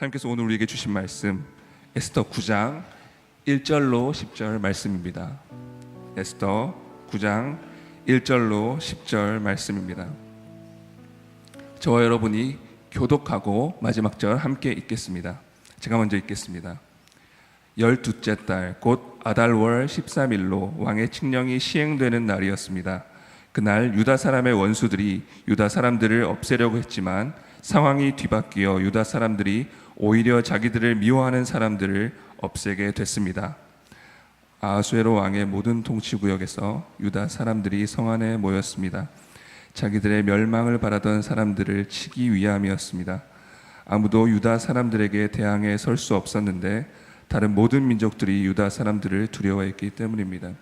하나님께서 오늘 우리에게 주신 말씀 에스더 9장 1절로 10절 말씀입니다. 에스더 9장 1절로 10절 말씀입니다. 저와 여러분이 교독하고 마지막 절 함께 읽겠습니다. 제가 먼저 읽겠습니다. 12째 달 곧 아달월 13일로 왕의 칙령이 시행되는 날이었습니다. 그날 유다 사람의 원수들이 유다 사람들을 없애려고 했지만 상황이 뒤바뀌어 유다 사람들이 오히려 자기들을 미워하는 사람들을 없애게 됐습니다. 아하수에로 왕의 모든 통치구역에서 유다 사람들이 성 안에 모였습니다. 자기들의 멸망을 바라던 사람들을 치기 위함이었습니다. 아무도 유다 사람들에게 대항해 설 수 없었는데 다른 모든 민족들이 유다 사람들을 두려워했기 때문입니다.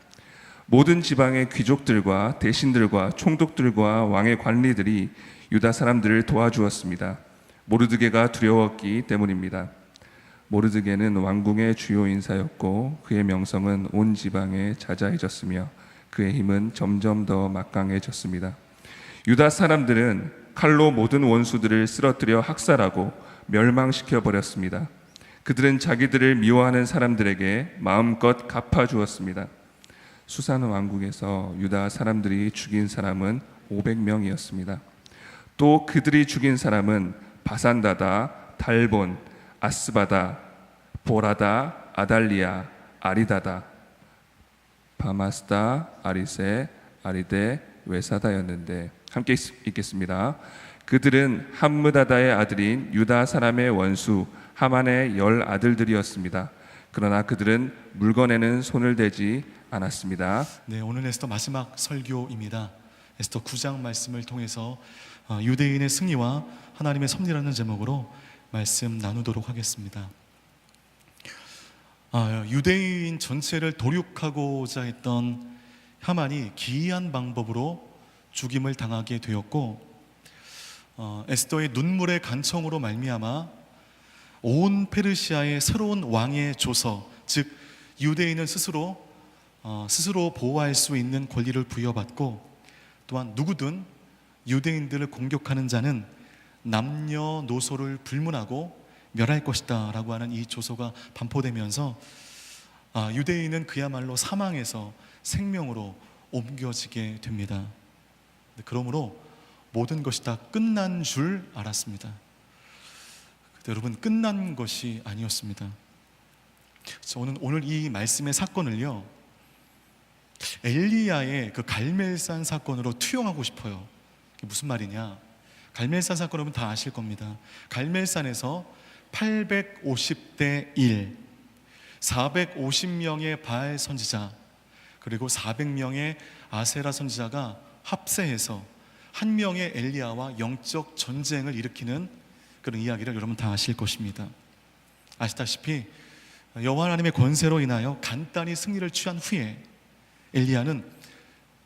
모든 지방의 귀족들과 대신들과 총독들과 왕의 관리들이 유다 사람들을 도와주었습니다. 모르드게가 두려웠기 때문입니다. 모르드게는 왕궁의 주요 인사였고 그의 명성은 온 지방에 자자해졌으며 그의 힘은 점점 더 막강해졌습니다. 유다 사람들은 칼로 모든 원수들을 쓰러뜨려 학살하고 멸망시켜 버렸습니다. 그들은 자기들을 미워하는 사람들에게 마음껏 갚아주었습니다. 수산 왕국에서 유다 사람들이 죽인 사람은 500명이었습니다. 또 그들이 죽인 사람은 바산다다, 달본, 아스바다, 보라다, 아달리아, 아리다다, 바마스다, 아리세, 아리데, 외사다였는데 함께 읽겠습니다. 그들은 함므다다의 아들인 유다 사람의 원수 하만의 10 아들들이었습니다. 그러나 그들은 물건에는 손을 대지 않았습니다. 네, 오늘 에스더 마지막 설교입니다. 에스더 9장 말씀을 통해서 유대인의 승리와 하나님의 섭리라는 제목으로 말씀 나누도록 하겠습니다. 유대인 전체를 도륙하고자 했던 하만이 기이한 방법으로 죽임을 당하게 되었고, 에스더의 눈물의 간청으로 말미암아 온 페르시아의 새로운 왕의 조서, 즉 유대인을 스스로 보호할 수 있는 권리를 부여받고, 또한 누구든 유대인들을 공격하는 자는 남녀노소를 불문하고 멸할 것이다 라고 하는 이 조서가 반포되면서 유대인은 그야말로 사망에서 생명으로 옮겨지게 됩니다. 그러므로 모든 것이 다 끝난 줄 알았습니다. 여러분, 끝난 것이 아니었습니다. 저는 오늘 이 말씀의 사건을요, 엘리야의 그 갈멜산 사건으로 투영하고 싶어요. 그게 무슨 말이냐? 갈멜산 사건 여러분 다 아실 겁니다. 갈멜산에서 850대 1, 450명의 바알 선지자 그리고 400명의 아세라 선지자가 합세해서 한 명의 엘리야와 영적 전쟁을 일으키는 그런 이야기를 여러분 다 아실 것입니다. 아시다시피 여호와 하나님의 권세로 인하여 간단히 승리를 취한 후에 엘리야는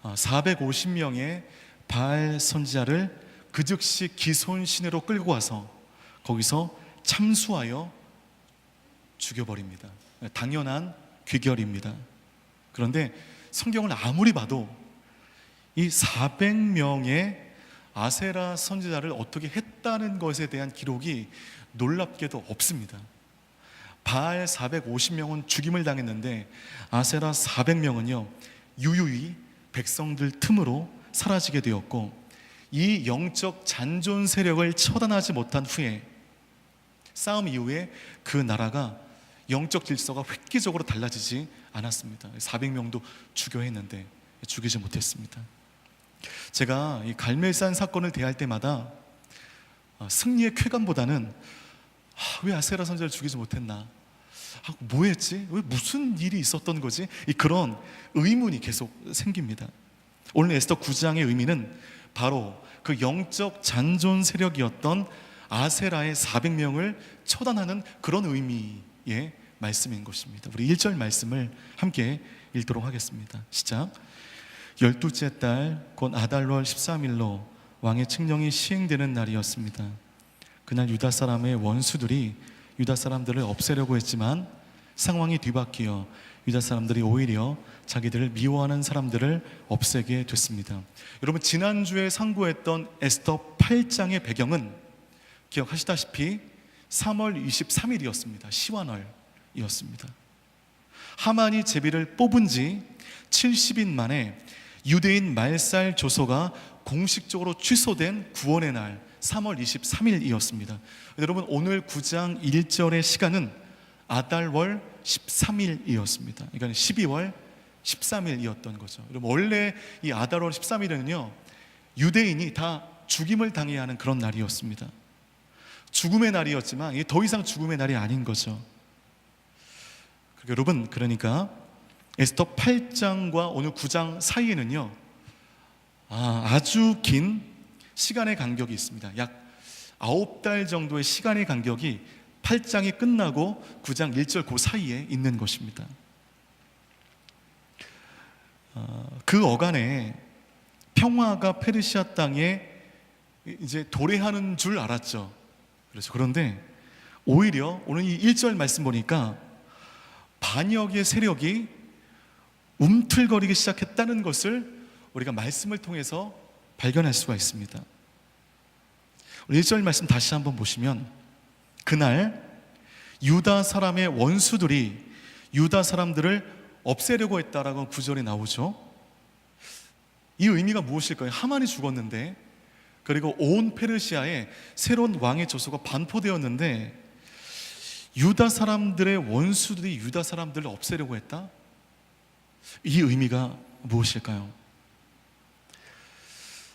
450명의 바알 선지자를 그 즉시 기손 시내로 끌고 와서 거기서 참수하여 죽여버립니다. 당연한 귀결입니다. 그런데 성경을 아무리 봐도 이 400명의 아세라 선지자를 어떻게 했다는 것에 대한 기록이 놀랍게도 없습니다. 바알 450명은 죽임을 당했는데 아세라 400명은요 유유히 백성들 틈으로 사라지게 되었고, 이 영적 잔존 세력을 처단하지 못한 후에 싸움 이후에 그 나라가 영적 질서가 획기적으로 달라지지 않았습니다. 400명도 죽여야 했는데 죽이지 못했습니다. 제가 이 갈멜산 사건을 대할 때마다 승리의 쾌감보다는 왜 아세라 선지자를 죽이지 못했나? 뭐 했지? 왜 무슨 일이 있었던 거지? 그런 의문이 계속 생깁니다. 오늘 에스더 9장의 의미는 바로 그 영적 잔존 세력이었던 아세라의 400명을 처단하는 그런 의미의 말씀인 것입니다. 우리 1절 말씀을 함께 읽도록 하겠습니다. 시작. 12째 달 곧 아달월 13일로 왕의 칙령이 시행되는 날이었습니다. 그날 유다 사람의 원수들이 유다 사람들을 없애려고 했지만 상황이 뒤바뀌어 유다 사람들이 오히려 자기들을 미워하는 사람들을 없애게 됐습니다. 여러분, 지난주에 상고했던 에스더 8장의 배경은 기억하시다시피 3월 23일이었습니다. 시완월이었습니다. 하만이 제비를 뽑은 지 70인 만에 유대인 말살 조서가 공식적으로 취소된 구원의 날 3월 23일이었습니다. 여러분, 오늘 9장 1절의 시간은 아달월 13일이었습니다. 그러니까 12월 13일이었던 거죠. 여러분, 원래 이 아달월 13일에는요, 유대인이 다 죽임을 당해야 하는 그런 날이었습니다. 죽음의 날이었지만 이게 더 이상 죽음의 날이 아닌 거죠. 여러분, 그러니까 에스더 8장과 오늘 9장 사이에는요, 아주 긴 시간의 간격이 있습니다. 약 9달 정도의 시간의 간격이 8장이 끝나고 9장 1절 그 사이에 있는 것입니다. 그 어간에 평화가 페르시아 땅에 이제 도래하는 줄 알았죠. 그렇죠. 그런데 오히려 오늘 이 1절 말씀 보니까 반역의 세력이 움틀거리기 시작했다는 것을 우리가 말씀을 통해서 발견할 수가 있습니다. 1절 말씀 다시 한번 보시면, 그날 유다 사람의 원수들이 유다 사람들을 없애려고 했다라고 구절이 나오죠. 이 의미가 무엇일까요? 하만이 죽었는데, 그리고 온 페르시아에 새로운 왕의 조서가 반포되었는데, 유다 사람들의 원수들이 유다 사람들을 없애려고 했다? 이 의미가 무엇일까요?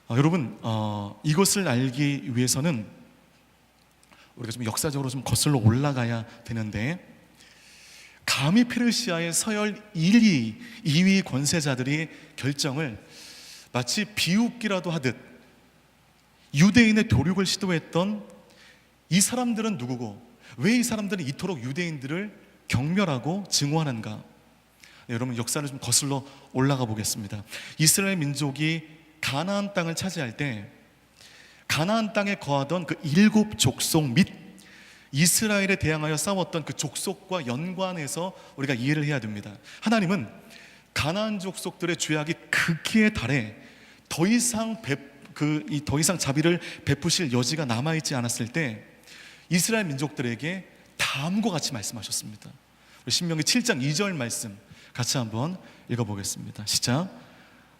여러분, 이것을 알기 위해서는 우리가 좀 역사적으로 좀 거슬러 올라가야 되는데, 감히 페르시아의 서열 1위, 2위 권세자들이 결정을 마치 비웃기라도 하듯 유대인의 도륙을 시도했던 이 사람들은 누구고, 왜 이 사람들은 이토록 유대인들을 경멸하고 증오하는가? 네, 여러분, 역사를 좀 거슬러 올라가 보겠습니다. 이스라엘 민족이 가나안 땅을 차지할 때 가나안 땅에 거하던 그 7 족속 및 이스라엘에 대항하여 싸웠던 그 족속과 연관해서 우리가 이해를 해야 됩니다. 하나님은 가나안 족속들의 죄악이 극기에 달해 더 이상 자비를 베푸실 여지가 남아있지 않았을 때 이스라엘 민족들에게 다음과 같이 말씀하셨습니다. 신명기 7장 2절 말씀 같이 한번 읽어보겠습니다. 시작.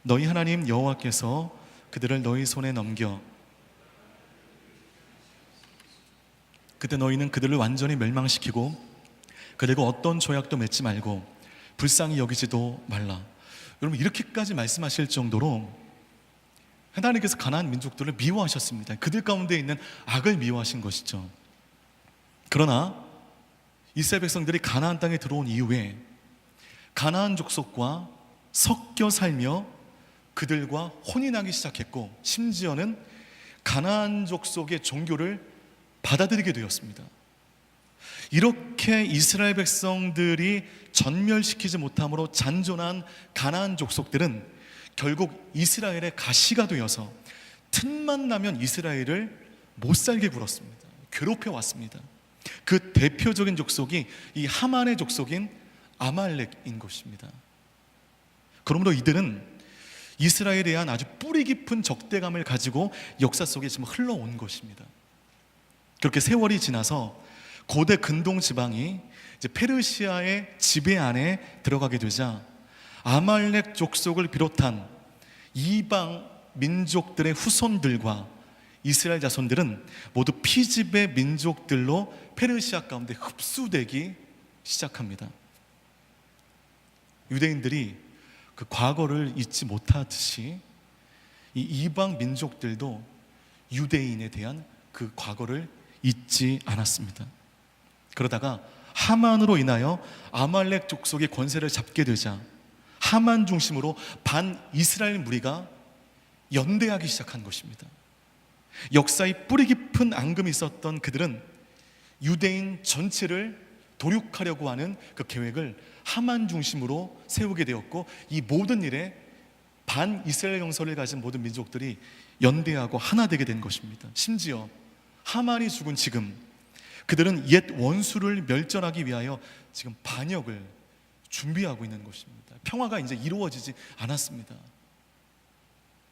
너희 하나님 여호와께서 그들을 너희 손에 넘겨 그때 너희는 그들을 완전히 멸망시키고 그들과 어떤 조약도 맺지 말고 불쌍히 여기지도 말라. 여러분, 이렇게까지 말씀하실 정도로 하나님께서 가나안 민족들을 미워하셨습니다. 그들 가운데 있는 악을 미워하신 것이죠. 그러나 이스라엘 백성들이 가나안 땅에 들어온 이후에 가나안 족속과 섞여 살며 그들과 혼이 나기 시작했고, 심지어는 가나안 족속의 종교를 받아들이게 되었습니다. 이렇게 이스라엘 백성들이 전멸시키지 못함으로 잔존한 가나안 족속들은 결국 이스라엘의 가시가 되어서 틈만 나면 이스라엘을 못살게 굴었습니다. 괴롭혀 왔습니다. 그 대표적인 족속이 이 하만의 족속인 아말렉인 것입니다. 그러므로 이들은 이스라엘에 대한 아주 뿌리 깊은 적대감을 가지고 역사 속에 지금 흘러온 것입니다. 그렇게 세월이 지나서 고대 근동 지방이 이제 페르시아의 지배 안에 들어가게 되자 아말렉 족속을 비롯한 이방 민족들의 후손들과 이스라엘 자손들은 모두 피지배 민족들로 페르시아 가운데 흡수되기 시작합니다. 유대인들이 그 과거를 잊지 못하듯이 이 이방 민족들도 유대인에 대한 그 과거를 잊지 않았습니다. 그러다가 하만으로 인하여 아말렉 족속의 권세를 잡게 되자 하만 중심으로 반 이스라엘 무리가 연대하기 시작한 것입니다. 역사의 뿌리 깊은 앙금이 있었던 그들은 유대인 전체를 도륙하려고 하는 그 계획을 하만 중심으로 세우게 되었고, 이 모든 일에 반 이스라엘 정서를 가진 모든 민족들이 연대하고 하나 되게 된 것입니다. 심지어 하만이 죽은 지금 그들은 옛 원수를 멸절하기 위하여 지금 반역을 준비하고 있는 것입니다. 평화가 이제 이루어지지 않았습니다.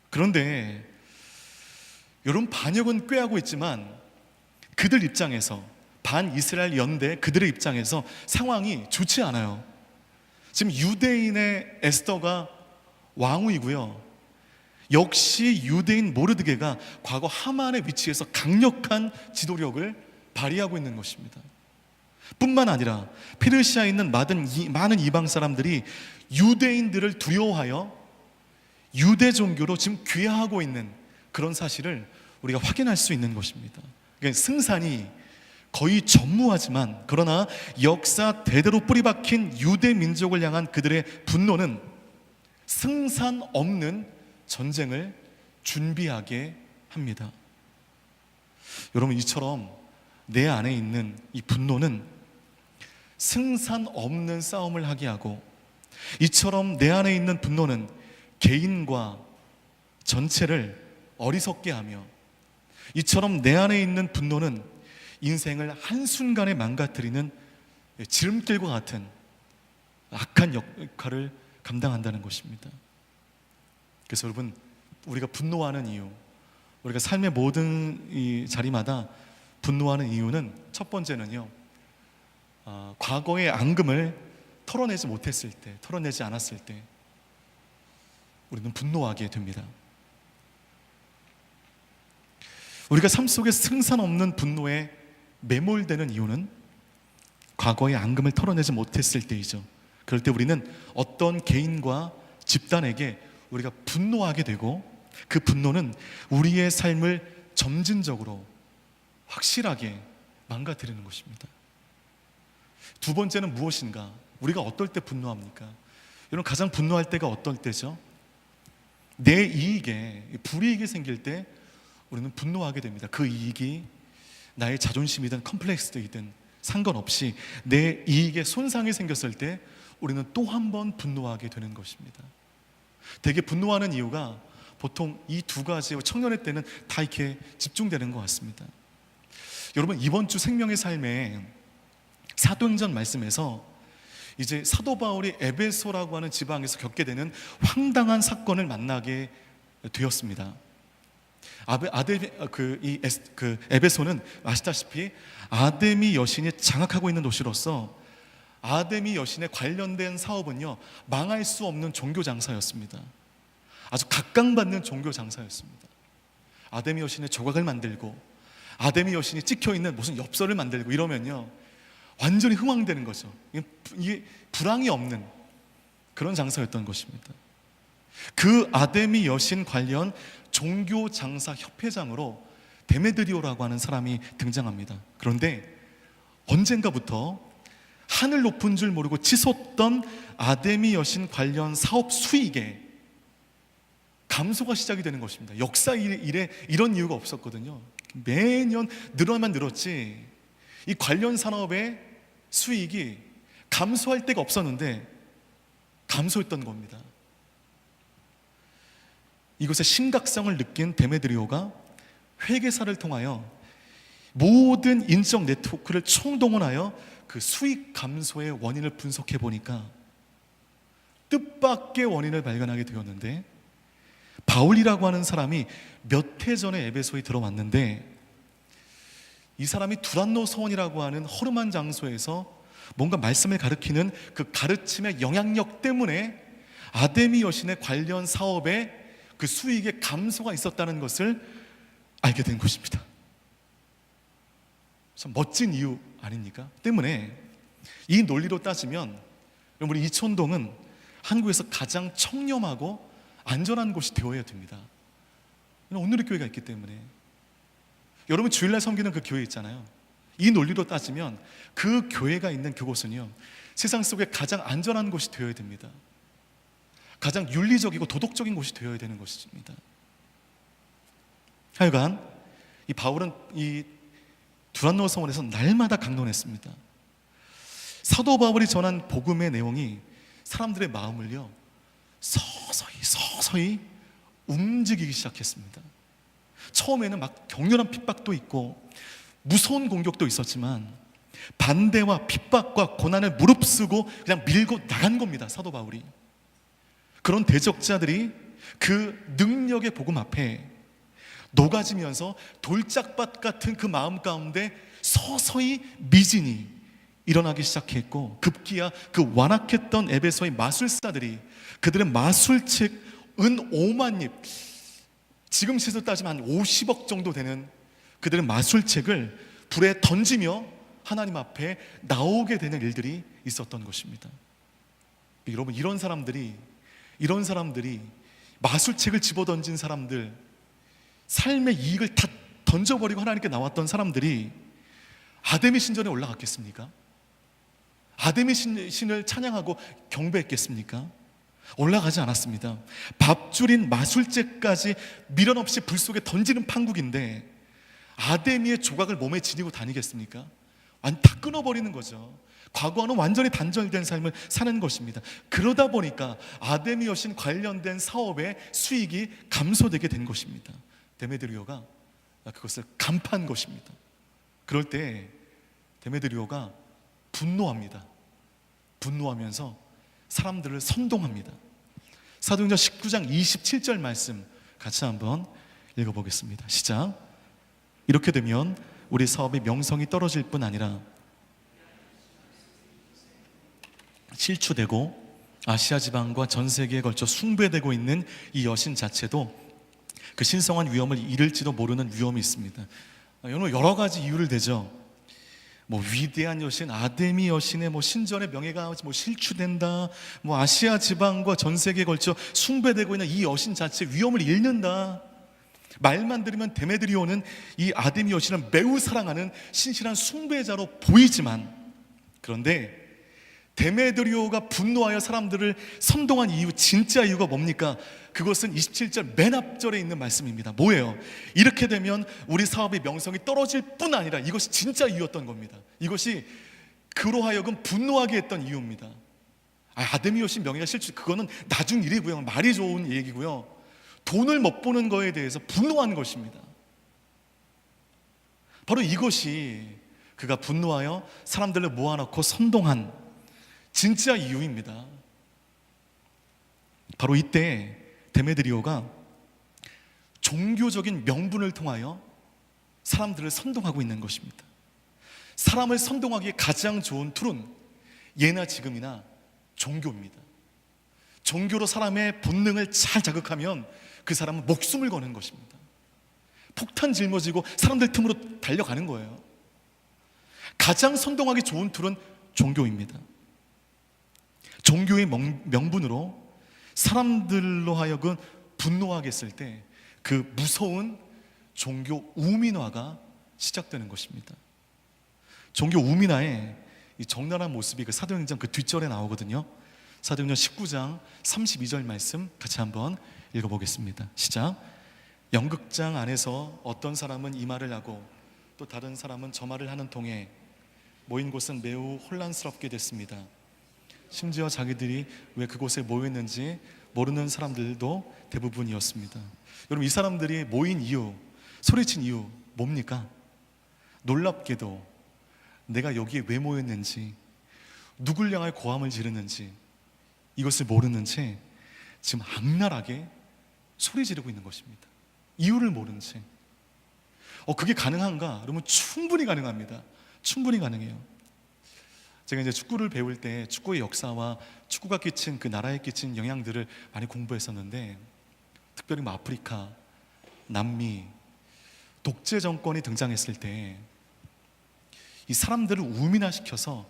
그런데 여러분, 반역은 꾀하고 있지만 그들 입장에서 반이스라엘 연대 그들의 입장에서 상황이 좋지 않아요. 지금 유대인의 에스더가 왕후이고요, 역시 유대인 모르드게가 과거 하만의 위치에서 강력한 지도력을 발휘하고 있는 것입니다. 뿐만 아니라 페르시아에 있는 많은 이방 사람들이 유대인들을 두려워하여 유대 종교로 지금 귀화하고 있는 그런 사실을 우리가 확인할 수 있는 것입니다. 그러니까 승산이 거의 전무하지만, 그러나 역사 대대로 뿌리박힌 유대 민족을 향한 그들의 분노는 승산 없는 전쟁을 준비하게 합니다. 여러분, 이처럼 내 안에 있는 이 분노는 승산 없는 싸움을 하게 하고, 이처럼 내 안에 있는 분노는 개인과 전체를 어리석게 하며, 이처럼 내 안에 있는 분노는 인생을 한순간에 망가뜨리는 지름길과 같은 악한 역할을 감당한다는 것입니다. 그래서 여러분, 우리가 분노하는 이유, 우리가 삶의 모든 이 자리마다 분노하는 이유는, 첫 번째는요, 과거의 앙금을 털어내지 못했을 때, 털어내지 않았을 때 우리는 분노하게 됩니다. 우리가 삶 속에 승산 없는 분노에 매몰되는 이유는 과거의 앙금을 털어내지 못했을 때이죠. 그럴 때 우리는 어떤 개인과 집단에게 우리가 분노하게 되고, 그 분노는 우리의 삶을 점진적으로 확실하게 망가뜨리는 것입니다. 두 번째는 무엇인가? 우리가 어떨 때 분노합니까? 여러분, 가장 분노할 때가 어떨 때죠? 내 이익에 불이익이 생길 때 우리는 분노하게 됩니다. 그 이익이 나의 자존심이든 컴플렉스이든 상관없이 내 이익에 손상이 생겼을 때 우리는 또 한 번 분노하게 되는 것입니다. 되게 분노하는 이유가 보통 이 두 가지, 청년의 때는 다 이렇게 집중되는 것 같습니다. 여러분, 이번 주 생명의 삶에 사도행전 말씀에서 이제 사도 바울이 에베소라고 하는 지방에서 겪게 되는 황당한 사건을 만나게 되었습니다. 에베소는 아시다시피 아데미 여신이 장악하고 있는 도시로서 아데미 여신에 관련된 사업은요, 망할 수 없는 종교 장사였습니다. 아주 각광받는 종교 장사였습니다. 아데미 여신의 조각을 만들고 아데미 여신이 찍혀있는 무슨 엽서를 만들고 이러면요, 완전히 흥황되는 거죠. 이게 불황이 없는 그런 장사였던 것입니다. 그 아데미 여신 관련 종교 장사 협회장으로 데메드리오라고 하는 사람이 등장합니다. 그런데 언젠가부터 하늘 높은 줄 모르고 치솟던 아데미 여신 관련 사업 수익에 감소가 시작이 되는 것입니다. 역사 이래 이런 이유가 없었거든요. 매년 늘어나만 늘었지 이 관련 산업의 수익이 감소할 데가 없었는데 감소했던 겁니다. 이것의 심각성을 느낀 데메드리오가 회계사를 통하여 모든 인적 네트워크를 총동원하여 그 수익 감소의 원인을 분석해 보니까 뜻밖의 원인을 발견하게 되었는데, 바울이라고 하는 사람이 몇 해 전에 에베소에 들어왔는데, 이 사람이 두란노 서원이라고 하는 허름한 장소에서 뭔가 말씀을 가르치는 그 가르침의 영향력 때문에 아데미 여신의 관련 사업에 그 수익의 감소가 있었다는 것을 알게 된 것입니다. 참 멋진 이유 아닙니까? 때문에 이 논리로 따지면 우리 이촌동은 한국에서 가장 청렴하고 안전한 곳이 되어야 됩니다. 오늘의 교회가 있기 때문에. 여러분, 주일날 섬기는 그 교회 있잖아요. 이 논리로 따지면 그 교회가 있는 그곳은요, 세상 속에 가장 안전한 곳이 되어야 됩니다. 가장 윤리적이고 도덕적인 곳이 되어야 되는 것입니다. 하여간 이 바울은 이 두란노 서원에서 날마다 강론했습니다. 사도 바울이 전한 복음의 내용이 사람들의 마음을요, 서서히 움직이기 시작했습니다. 처음에는 막 격렬한 핍박도 있고 무서운 공격도 있었지만 반대와 핍박과 고난을 무릅쓰고 그냥 밀고 나간 겁니다. 사도 바울이. 그런 대적자들이 그 능력의 복음 앞에 녹아지면서 돌짝밭 같은 그 마음 가운데 서서히 미진이 일어나기 시작했고, 급기야 그 완악했던 에베소의 마술사들이 그들의 마술책 은 5만 잎, 지금 시세로 따지면 한 50억 정도 되는 그들의 마술책을 불에 던지며 하나님 앞에 나오게 되는 일들이 있었던 것입니다. 여러분, 이런 사람들이 마술책을 집어던진 사람들, 삶의 이익을 다 던져버리고 하나님께 나왔던 사람들이 아데미 신전에 올라갔겠습니까? 아데미 신을 찬양하고 경배했겠습니까? 올라가지 않았습니다. 밥줄인 마술제까지 미련 없이 불 속에 던지는 판국인데 아데미의 조각을 몸에 지니고 다니겠습니까? 다 끊어버리는 거죠. 과거와는 완전히 단절된 삶을 사는 것입니다. 그러다 보니까 아데미 여신 관련된 사업의 수익이 감소되게 된 것입니다. 데메드리오가 그것을 간파한 것입니다. 그럴 때 데메드리오가 분노합니다. 분노하면서 사람들을 선동합니다. 사도행전 19장 27절 말씀 같이 한번 읽어보겠습니다. 시작. 이렇게 되면 우리 사업의 명성이 떨어질 뿐 아니라 실추되고 아시아 지방과 전 세계에 걸쳐 숭배되고 있는 이 여신 자체도 그 신성한 위엄을 잃을지도 모르는 위험이 있습니다. 여러 가지 이유를 대죠. 위대한 여신 아데미 여신의 신전의 명예가 실추된다, 아시아 지방과 전 세계에 걸쳐 숭배되고 있는 이 여신 자체 위엄을 잃는다. 말만 들으면 데메드리오는 이 아데미 여신을 매우 사랑하는 신실한 숭배자로 보이지만, 그런데 데메드리오가 분노하여 사람들을 선동한 이유, 진짜 이유가 뭡니까? 그것은 27절 맨 앞절에 있는 말씀입니다. 뭐예요? 이렇게 되면 우리 사업의 명성이 떨어질 뿐 아니라, 이것이 진짜 이유였던 겁니다. 이것이 그로 하여금 분노하게 했던 이유입니다. 아데미 여신 명예가 실추, 그거는 나중 일이고요, 말이 좋은 얘기고요, 돈을 못 버는 거에 대해서 분노한 것입니다. 바로 이것이 그가 분노하여 사람들을 모아놓고 선동한 진짜 이유입니다. 바로 이때 데메드리오가 종교적인 명분을 통하여 사람들을 선동하고 있는 것입니다. 사람을 선동하기에 가장 좋은 툴은 예나 지금이나 종교입니다. 종교로 사람의 본능을 잘 자극하면 그 사람은 목숨을 거는 것입니다. 폭탄 짊어지고 사람들 틈으로 달려가는 거예요. 가장 선동하기 좋은 툴은 종교입니다. 종교의 명분으로 사람들로 하여금 분노하게 했을 때 그 무서운 종교 우민화가 시작되는 것입니다. 종교 우민화의 이 적나라한 모습이 그 사도행전 그 뒷절에 나오거든요. 사도행전 19장 32절 말씀 같이 한번 읽어보겠습니다. 시작. 연극장 안에서 어떤 사람은 이 말을 하고 또 다른 사람은 저 말을 하는 통에 모인 곳은 매우 혼란스럽게 됐습니다. 심지어 자기들이 왜 그곳에 모였는지 모르는 사람들도 대부분이었습니다. 여러분, 이 사람들이 모인 이유, 소리친 이유 뭡니까? 놀랍게도 내가 여기에 왜 모였는지, 누굴 향할 고함을 지르는지 이것을 모르는 채 지금 악랄하게 소리 지르고 있는 것입니다. 이유를 모른 채. 그게 가능한가? 여러분, 충분히 가능합니다. 충분히 가능해요. 제가 이제 축구를 배울 때 축구의 역사와 축구가 끼친 그 나라에 끼친 영향들을 많이 공부했었는데, 특별히 아프리카, 남미 독재 정권이 등장했을 때 이 사람들을 우민화시켜서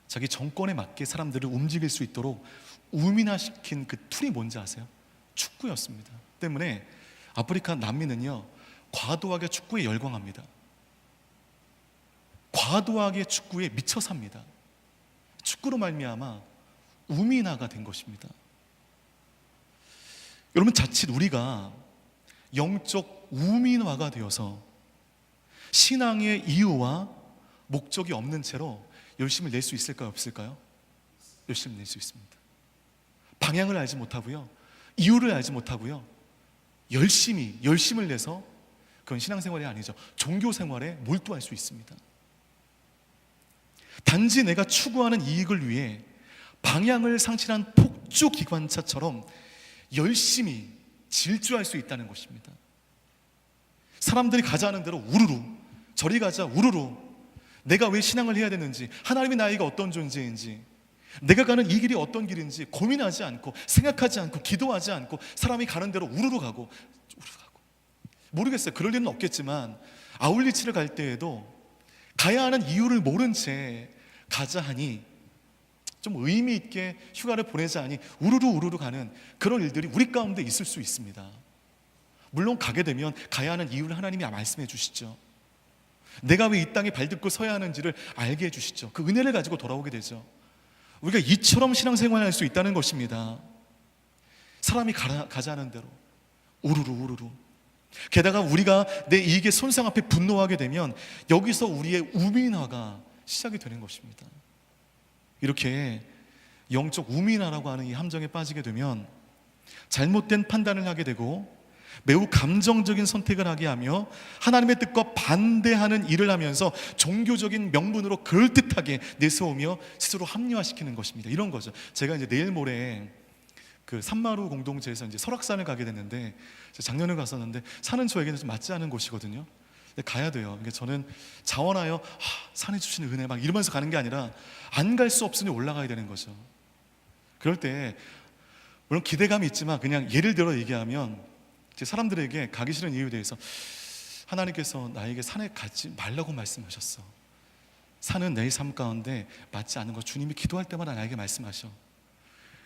자기 정권에 맞게 사람들을 움직일 수 있도록 우민화시킨 그 툴이 뭔지 아세요? 축구였습니다. 때문에 아프리카 남미는요, 과도하게 축구에 열광합니다. 과도하게 축구에 미쳐 삽니다. 축구로 말미암아 우민화가 된 것입니다. 여러분, 자칫 우리가 영적 우민화가 되어서 신앙의 이유와 목적이 없는 채로 열심을 낼 수 있을까요? 없을까요? 열심을 낼 수 있습니다. 방향을 알지 못하고요, 이유를 알지 못하고요, 열심을 내서 그건 신앙생활이 아니죠. 종교생활에 몰두할 수 있습니다. 단지 내가 추구하는 이익을 위해 방향을 상실한 폭주 기관차처럼 열심히 질주할 수 있다는 것입니다. 사람들이 가자는 대로 우르르, 저리 가자 우르르, 내가 왜 신앙을 해야 되는지, 하나님이 나에게 어떤 존재인지, 내가 가는 이 길이 어떤 길인지 고민하지 않고, 생각하지 않고, 기도하지 않고, 사람이 가는 대로 우르르 가고. 모르겠어요. 그럴 일은 없겠지만 아울리치를 갈 때에도 가야 하는 이유를 모른 채 가자 하니, 좀 의미 있게 휴가를 보내자 하니 우르르 가는 그런 일들이 우리 가운데 있을 수 있습니다. 물론 가게 되면 가야 하는 이유를 하나님이 말씀해 주시죠. 내가 왜 이 땅에 발딛고 서야 하는지를 알게 해주시죠. 그 은혜를 가지고 돌아오게 되죠. 우리가 이처럼 신앙생활을 할 수 있다는 것입니다. 사람이 가자는 대로 우르르. 게다가 우리가 내 이익의 손상 앞에 분노하게 되면 여기서 우리의 우민화가 시작이 되는 것입니다. 이렇게 영적 우민화라고 하는 이 함정에 빠지게 되면 잘못된 판단을 하게 되고 매우 감정적인 선택을 하게 하며 하나님의 뜻과 반대하는 일을 하면서 종교적인 명분으로 그럴듯하게 내세우며 스스로 합리화시키는 것입니다. 이런 거죠. 제가 이제 내일 모레 그 산마루 공동체에서 이제 설악산을 가게 됐는데, 작년에 갔었는데 산은 저에게는 좀 맞지 않은 곳이거든요. 근데 가야 돼요. 그러니까 저는 자원하여 산에 주시는 은혜 막 이러면서 가는 게 아니라 안 갈 수 없으니 올라가야 되는 거죠. 그럴 때 물론 기대감이 있지만 그냥 예를 들어 얘기하면 사람들에게 가기 싫은 이유에 대해서 하나님께서 나에게 산에 가지 말라고 말씀하셨어. 산은 내 삶 가운데 맞지 않은 거 주님이 기도할 때마다 나에게 말씀하셔.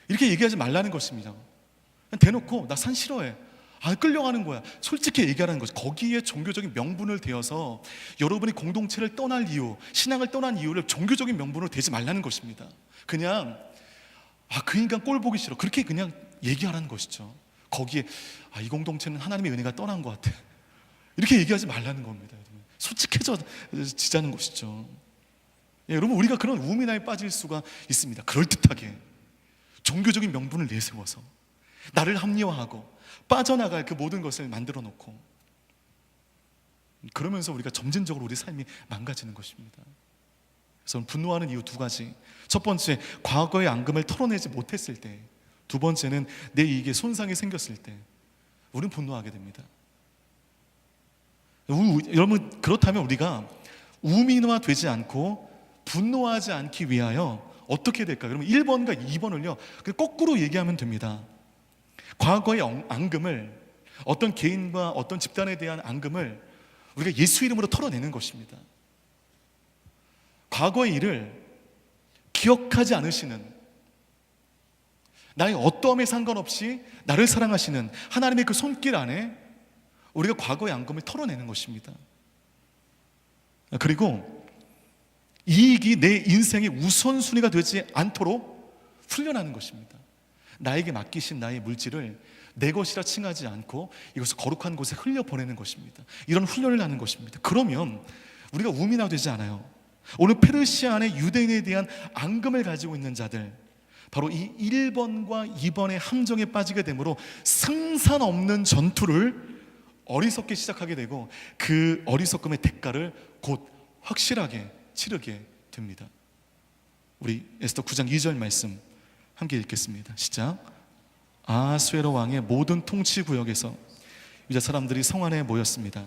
이렇게 얘기하지 말라는 것입니다. 대놓고 나 산 싫어해, 끌려가는 거야, 솔직히 얘기하라는 거죠. 거기에 종교적인 명분을 대어서 여러분이 공동체를 떠날 이유, 신앙을 떠난 이유를 종교적인 명분으로 대지 말라는 것입니다. 그냥 그 인간 꼴 보기 싫어, 그렇게 그냥 얘기하라는 것이죠. 거기에 이 공동체는 하나님의 은혜가 떠난 것 같아, 이렇게 얘기하지 말라는 겁니다. 솔직해지자는 것이죠. 여러분, 우리가 그런 우민화에 빠질 수가 있습니다. 그럴듯하게 종교적인 명분을 내세워서 나를 합리화하고 빠져나갈 그 모든 것을 만들어 놓고, 그러면서 우리가 점진적으로 우리 삶이 망가지는 것입니다. 그래서 분노하는 이유 두 가지. 첫 번째, 과거의 앙금을 털어내지 못했을 때. 두 번째는 내 이익에 손상이 생겼을 때 우리는 분노하게 됩니다. 여러분, 그렇다면 우리가 우민화 되지 않고 분노하지 않기 위하여 어떻게 될까요? 그러면 1번과 2번을요 거꾸로 얘기하면 됩니다. 과거의 앙금을, 어떤 개인과 어떤 집단에 대한 앙금을 우리가 예수 이름으로 털어내는 것입니다. 과거의 일을 기억하지 않으시는, 나의 어떠함에 상관없이 나를 사랑하시는 하나님의 그 손길 안에 우리가 과거의 앙금을 털어내는 것입니다. 그리고 이익이 내 인생의 우선순위가 되지 않도록 훈련하는 것입니다. 나에게 맡기신 나의 물질을 내 것이라 칭하지 않고 이것을 거룩한 곳에 흘려보내는 것입니다. 이런 훈련을 하는 것입니다. 그러면 우리가 우민화되지 않아요. 오늘 페르시아 안에 유대인에 대한 앙금을 가지고 있는 자들, 바로 이 1번과 2번의 함정에 빠지게 되므로 승산 없는 전투를 어리석게 시작하게 되고 그 어리석음의 대가를 곧 확실하게 치르게 됩니다. 우리 에스더 9장 2절 말씀 함께 읽겠습니다. 시작. 아하수에로 왕의 모든 통치 구역에서 유다 사람들이 성 안에 모였습니다.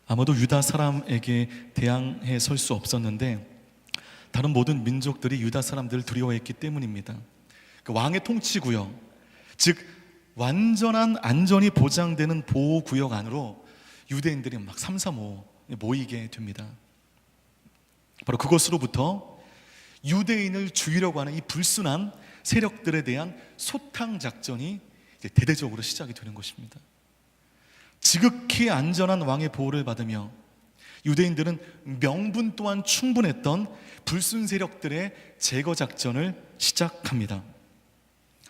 아무도 유다 사람에게 대항해 설 수 없었는데 다른 모든 민족들이 유다 사람들을 두려워했기 때문입니다. 그 왕의 통치 구역, 즉 완전한 안전이 보장되는 보호 구역 안으로 유대인들이 막 삼삼오오 모이게 됩니다. 바로 그것으로부터 유대인을 죽이려고 하는 이 불순한 세력들에 대한 소탕 작전이 이제 대대적으로 시작이 되는 것입니다. 지극히 안전한 왕의 보호를 받으며 유대인들은 명분 또한 충분했던 불순 세력들의 제거 작전을 시작합니다.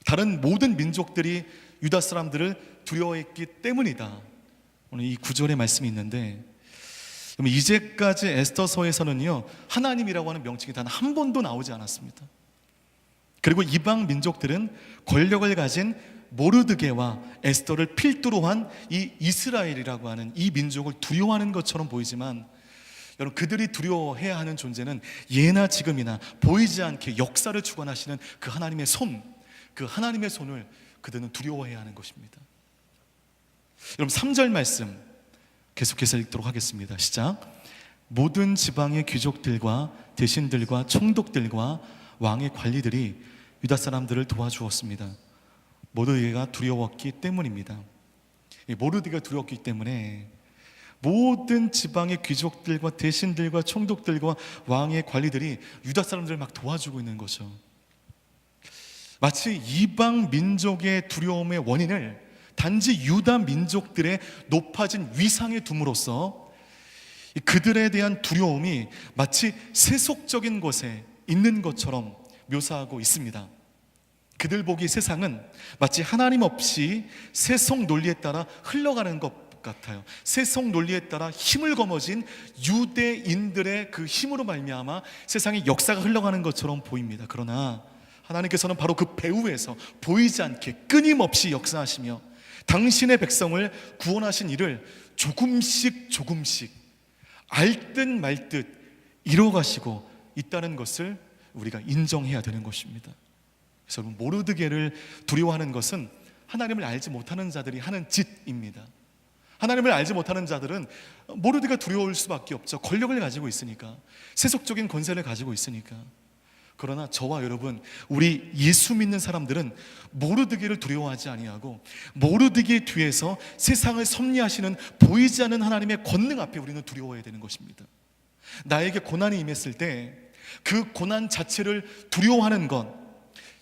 다른 모든 민족들이 유다 사람들을 두려워했기 때문이다. 오늘 이 9절의 말씀이 있는데, 그럼 이제까지 에스더서에서는요 하나님이라고 하는 명칭이 단 한 번도 나오지 않았습니다. 그리고 이방 민족들은 권력을 가진 모르드게와 에스더를 필두로 한 이 이스라엘이라고 하는 이 민족을 두려워하는 것처럼 보이지만, 여러분, 그들이 두려워해야 하는 존재는 예나 지금이나 보이지 않게 역사를 주관하시는 그 하나님의 손, 그 하나님의 손을 그들은 두려워해야 하는 것입니다. 여러분, 3절 말씀 계속해서 읽도록 하겠습니다. 시작. 모든 지방의 귀족들과 대신들과 총독들과 왕의 관리들이 유다 사람들을 도와주었습니다. 모르드게가 두려웠기 때문입니다. 모르드게가 두려웠기 때문에 모든 지방의 귀족들과 대신들과 총독들과 왕의 관리들이 유다 사람들을 막 도와주고 있는 거죠. 마치 이방 민족의 두려움의 원인을 단지 유다 민족들의 높아진 위상에 둠으로써 그들에 대한 두려움이 마치 세속적인 것에 있는 것처럼 묘사하고 있습니다. 그들 보기 세상은 마치 하나님 없이 세속 논리에 따라 흘러가는 것 같아요. 세속 논리에 따라 힘을 거머쥔 유대인들의 그 힘으로 말미암아 세상의 역사가 흘러가는 것처럼 보입니다. 그러나 하나님께서는 바로 그 배후에서 보이지 않게 끊임없이 역사하시며 당신의 백성을 구원하신 일을 조금씩 알듯 말듯 이뤄가시고 있다는 것을 우리가 인정해야 되는 것입니다. 그래서 모르드게를 두려워하는 것은 하나님을 알지 못하는 자들이 하는 짓입니다. 하나님을 알지 못하는 자들은 모르드게가 두려울 수밖에 없죠. 권력을 가지고 있으니까, 세속적인 권세를 가지고 있으니까. 그러나 저와 여러분, 우리 예수 믿는 사람들은 모르드게를 두려워하지 아니하고 모르드게 뒤에서 세상을 섭리하시는 보이지 않는 하나님의 권능 앞에 우리는 두려워해야 되는 것입니다. 나에게 고난이 임했을 때 그 고난 자체를 두려워하는 것,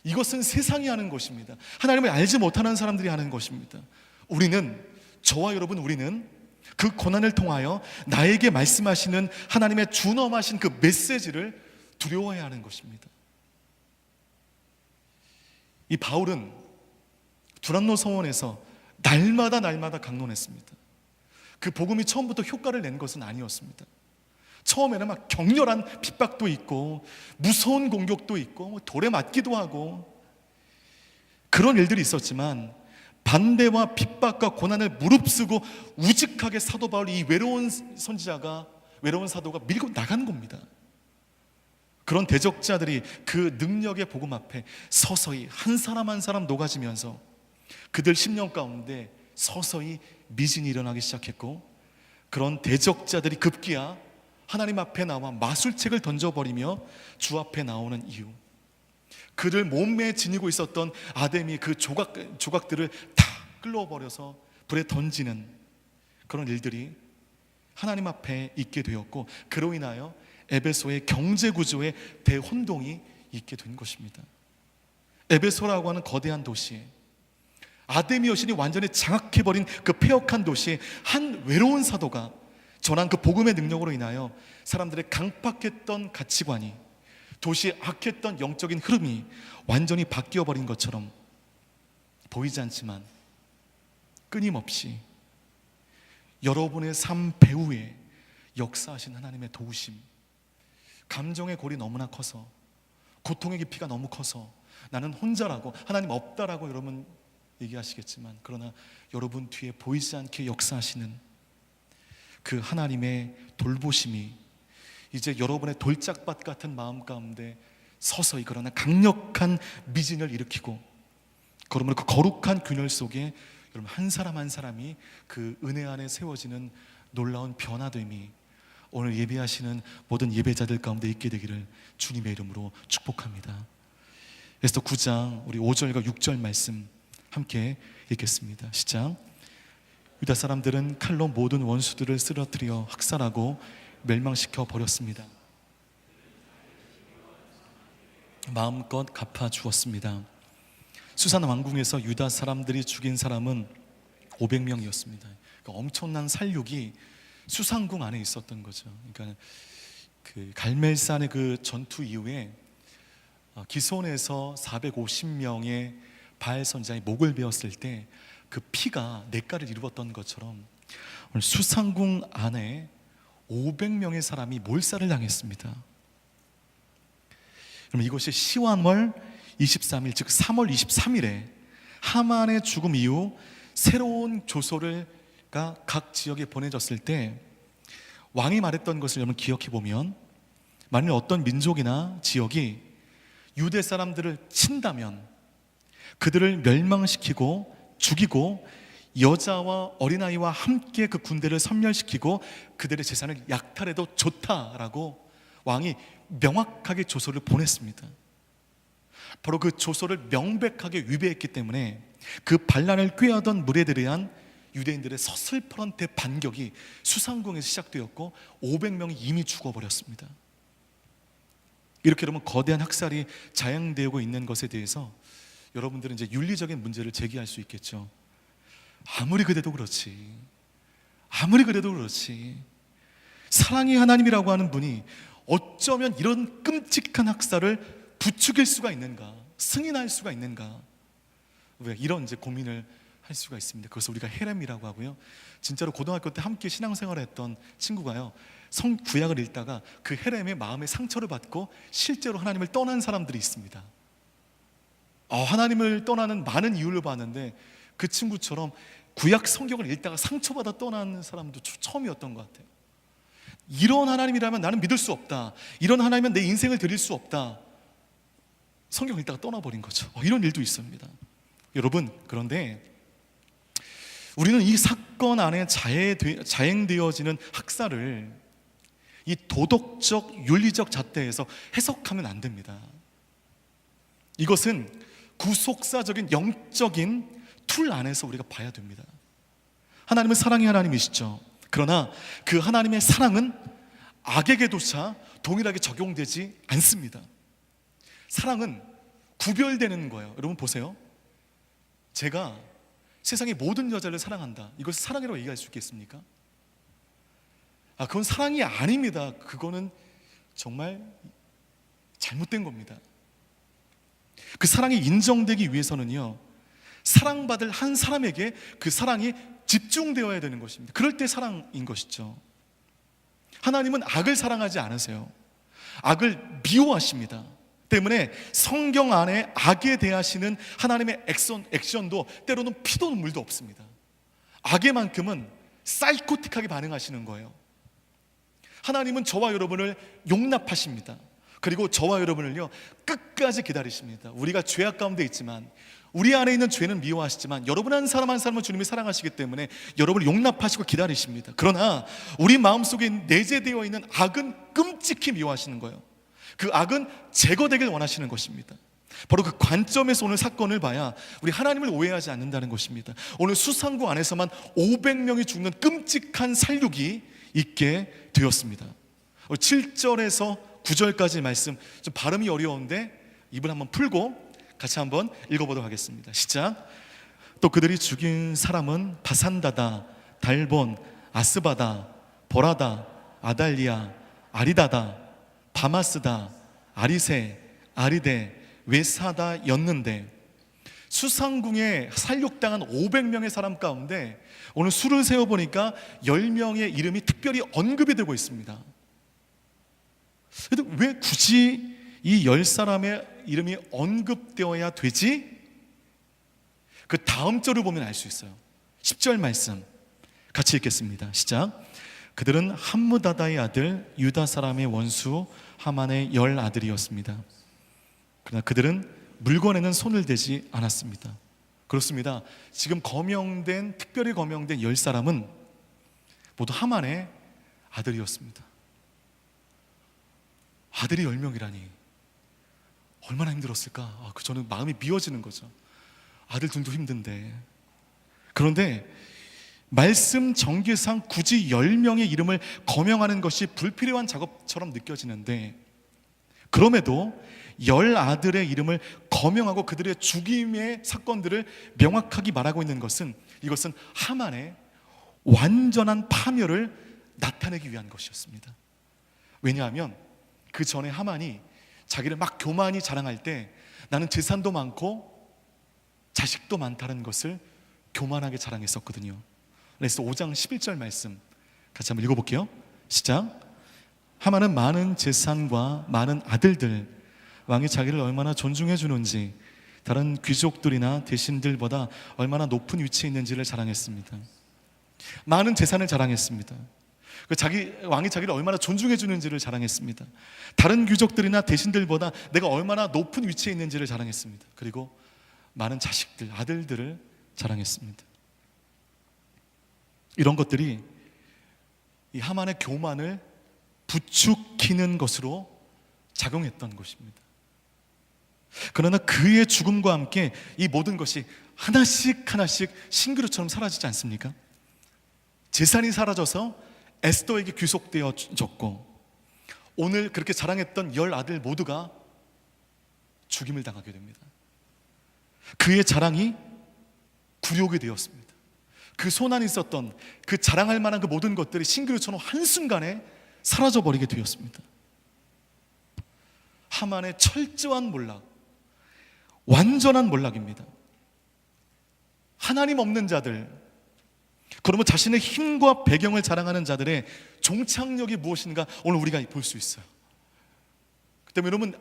이것은 세상이 하는 것입니다. 하나님을 알지 못하는 사람들이 하는 것입니다. 저와 여러분, 우리는 그 고난을 통하여 나에게 말씀하시는 하나님의 준엄하신 그 메시지를 두려워해야 하는 것입니다. 이 바울은 두란노 성원에서 날마다 강론했습니다. 그 복음이 처음부터 효과를 낸 것은 아니었습니다. 처음에는 막 격렬한 핍박도 있고 무서운 공격도 있고 돌에 맞기도 하고 그런 일들이 있었지만, 반대와 핍박과 고난을 무릅쓰고 우직하게 사도 바울이 이 외로운 사도가 밀고 나간 겁니다. 그런 대적자들이 그 능력의 복음 앞에 서서히 한 사람 한 사람 녹아지면서 그들 심령 가운데 서서히 미진이 일어나기 시작했고, 그런 대적자들이 급기야 하나님 앞에 나와 마술책을 던져버리며 주 앞에 나오는 이유, 그들 몸매에 지니고 있었던 아담이 그 조각들을 다 끌어버려서 불에 던지는 그런 일들이 하나님 앞에 있게 되었고, 그로 인하여 에베소의 경제구조에 대혼동이 있게 된 것입니다. 에베소라고 하는 거대한 도시에, 아담의 여신이 완전히 장악해버린 그 폐역한 도시에 한 외로운 사도가 전한 그 복음의 능력으로 인하여 사람들의 강팍했던 가치관이, 도시의 악했던 영적인 흐름이 완전히 바뀌어버린 것처럼 보이지 않지만 끊임없이 여러분의 삶 배후에 역사하신 하나님의 도우심, 감정의 골이 너무나 커서, 고통의 깊이가 너무 커서 나는 혼자라고, 하나님 없다라고 여러분 얘기하시겠지만, 그러나 여러분 뒤에 보이지 않게 역사하시는 그 하나님의 돌보심이 이제 여러분의 돌짝밭 같은 마음 가운데 서서히 그러나 강력한 미진을 일으키고, 그러므로 그 거룩한 균열 속에 여러분 한 사람 한 사람이 그 은혜 안에 세워지는 놀라운 변화됨이 오늘 예배하시는 모든 예배자들 가운데 있게 되기를 주님의 이름으로 축복합니다. 에스더 9장 우리 5절과 6절 말씀 함께 읽겠습니다. 시작. 유다 사람들은 칼로 모든 원수들을 쓰러뜨려 학살하고 멸망시켜 버렸습니다. 마음껏 갚아 주었습니다. 수산 왕궁에서 유다 사람들이 죽인 사람은 500명이었습니다. 그러니까 엄청난 살육이 수상궁 안에 있었던 거죠. 그러니까 그 갈멜산의 그 전투 이후에 기손에서 450명의 바알 선지자의 목을 베었을 때 그 피가 냇가를 이루었던 것처럼 오늘 수상궁 안에 500명의 사람이 몰살을 당했습니다. 그럼 이것이 시완월 23일, 즉 3월 23일에 하만의 죽음 이후 새로운 조소가 각 지역에 보내졌을 때 왕이 말했던 것을 여러분 기억해 보면, 만일 어떤 민족이나 지역이 유대 사람들을 친다면 그들을 멸망시키고 죽이고 여자와 어린아이와 함께 그 군대를 섬멸시키고 그들의 재산을 약탈해도 좋다라고 왕이 명확하게 조서를 보냈습니다. 바로 그 조서를 명백하게 위배했기 때문에 그 반란을 꾀하던 무리들에 대한 유대인들의 서슬퍼런 대반격이 수상궁에서 시작되었고 500명이 이미 죽어버렸습니다. 이렇게 여러분 거대한 학살이 자행되고 있는 것에 대해서 여러분들은 이제 윤리적인 문제를 제기할 수 있겠죠. 아무리 그래도 그렇지, 사랑이 하나님이라고 하는 분이 어쩌면 이런 끔찍한 학살을 부추길 수가 있는가, 승인할 수가 있는가, 왜 이런 이제 고민을 할 수가 있습니다. 그래서 우리가 헤렘이라고 하고요, 진짜로 고등학교 때 함께 신앙생활을 했던 친구가요, 구약을 읽다가 그 헤렘의 마음의 상처를 받고 실제로 하나님을 떠난 사람들이 있습니다. 하나님을 떠나는 많은 이유를 봤는데 그 친구처럼 구약 성경을 읽다가 상처받아 떠난 사람도 처음이었던 것 같아요. 이런 하나님이라면 나는 믿을 수 없다, 이런 하나님은 내 인생을 드릴 수 없다, 성경 읽다가 떠나버린 거죠. 이런 일도 있습니다. 여러분, 그런데 우리는 이 사건 안에 자행되어지는 학살을 이 도덕적, 윤리적 잣대에서 해석하면 안 됩니다. 이것은 구속사적인 영적인 툴 안에서 우리가 봐야 됩니다. 하나님은 사랑의 하나님이시죠. 그러나 그 하나님의 사랑은 악에게조차 동일하게 적용되지 않습니다. 사랑은 구별되는 거예요. 여러분 보세요. 제가 세상의 모든 여자를 사랑한다, 이걸 사랑이라고 얘기할 수 있겠습니까? 그건 사랑이 아닙니다. 그거는 정말 잘못된 겁니다. 그 사랑이 인정되기 위해서는요, 사랑받을 한 사람에게 그 사랑이 집중되어야 되는 것입니다. 그럴 때 사랑인 것이죠. 하나님은 악을 사랑하지 않으세요. 악을 미워하십니다. 때문에 성경 안에 악에 대하시는 하나님의 액션도 때로는 피도 눈물도 없습니다. 악에만큼은 사이코틱하게 반응하시는 거예요. 하나님은 저와 여러분을 용납하십니다. 그리고 저와 여러분을요 끝까지 기다리십니다. 우리가 죄악 가운데 있지만, 우리 안에 있는 죄는 미워하시지만 여러분 한 사람 한 사람을 주님이 사랑하시기 때문에 여러분을 용납하시고 기다리십니다. 그러나 우리 마음속에 내재되어 있는 악은 끔찍히 미워하시는 거예요. 그 악은 제거되길 원하시는 것입니다. 바로 그 관점에서 오늘 사건을 봐야 우리 하나님을 오해하지 않는다는 것입니다. 오늘 수상구 안에서만 500명이 죽는 끔찍한 살육이 있게 되었습니다. 7절에서 9절까지 말씀, 좀 발음이 어려운데 입을 한번 풀고 같이 한번 읽어보도록 하겠습니다. 시작. 또 그들이 죽인 사람은 바산다다, 달본, 아스바다, 보라다, 아달리아, 아리다다, 바마스다, 아리세, 아리데, 외사다였는데, 수상궁에 살육당한 500명의 사람 가운데 오늘 수를 세어보니까 10명의 이름이 특별히 언급이 되고 있습니다. 그런데 왜 굳이 이 10사람의 이름이 언급되어야 되지? 그 다음 절을 보면 알 수 있어요. 10절 말씀 같이 읽겠습니다. 시작. 그들은 함무다다의 아들 유다 사람의 원수 하만의 10아들이었습니다. 그러나 그들은 물건에는 손을 대지 않았습니다. 그렇습니다. 지금 특별히 거명된 10사람은 모두 하만의 아들이었습니다. 아들이 10명이라니 얼마나 힘들었을까? 저는 마음이 미어지는 거죠. 아들 둘도 힘든데. 그런데 말씀 전개상 굳이 10명의 이름을 거명하는 것이 불필요한 작업처럼 느껴지는데, 그럼에도 10아들의 이름을 거명하고 그들의 죽임의 사건들을 명확하게 말하고 있는 것은, 이것은 하만의 완전한 파멸을 나타내기 위한 것이었습니다. 왜냐하면 그 전에 하만이 자기를 막 교만히 자랑할 때 나는 재산도 많고 자식도 많다는 것을 교만하게 자랑했었거든요. 그래서 5장 11절 말씀 같이 한번 읽어볼게요. 시작. 하만은 많은 재산과 많은 아들들, 왕이 자기를 얼마나 존중해 주는지, 다른 귀족들이나 대신들보다 얼마나 높은 위치에 있는지를 자랑했습니다. 많은 재산을 자랑했습니다. 왕이 자기를 얼마나 존중해 주는지를 자랑했습니다. 다른 귀족들이나 대신들보다 내가 얼마나 높은 위치에 있는지를 자랑했습니다. 그리고 많은 자식들, 아들들을 자랑했습니다. 이런 것들이 이 하만의 교만을 부추기는 것으로 작용했던 것입니다. 그러나 그의 죽음과 함께 이 모든 것이 하나씩 하나씩 신기루처럼 사라지지 않습니까? 재산이 사라져서 에스더에게 귀속되어졌고, 오늘 그렇게 자랑했던 10 아들 모두가 죽임을 당하게 됩니다. 그의 자랑이 굴욕이 되었습니다. 그 손안에 있었던 그 자랑할 만한 그 모든 것들이 신기루처럼 한순간에 사라져버리게 되었습니다. 하만의 철저한 몰락, 완전한 몰락입니다. 하나님 없는 자들, 그러면 자신의 힘과 배경을 자랑하는 자들의 종착역이 무엇인가 오늘 우리가 볼 수 있어요. 그 때문에 여러분,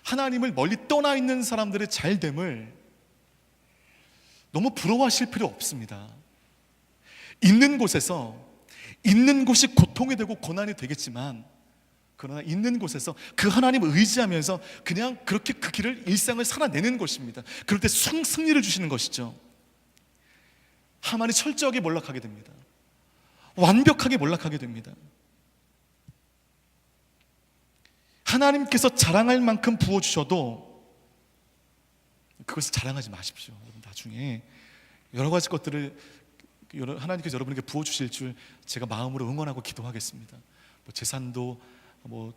하나님을 멀리 떠나 있는 사람들의 잘됨을 너무 부러워하실 필요 없습니다. 있는 곳에서, 있는 곳이 고통이 되고 고난이 되겠지만, 그러나 있는 곳에서 그 하나님을 의지하면서 그냥 그렇게 그 길을, 일상을 살아내는 것입니다. 그럴 때 승리를 주시는 것이죠. 하만이 철저하게 몰락하게 됩니다. 완벽하게 몰락하게 됩니다. 하나님께서 자랑할 만큼 부어주셔도 그것을 자랑하지 마십시오. 나중에 여러 가지 것들을 하나님께서 여러분에게 부어주실 줄 제가 마음으로 응원하고 기도하겠습니다. 재산도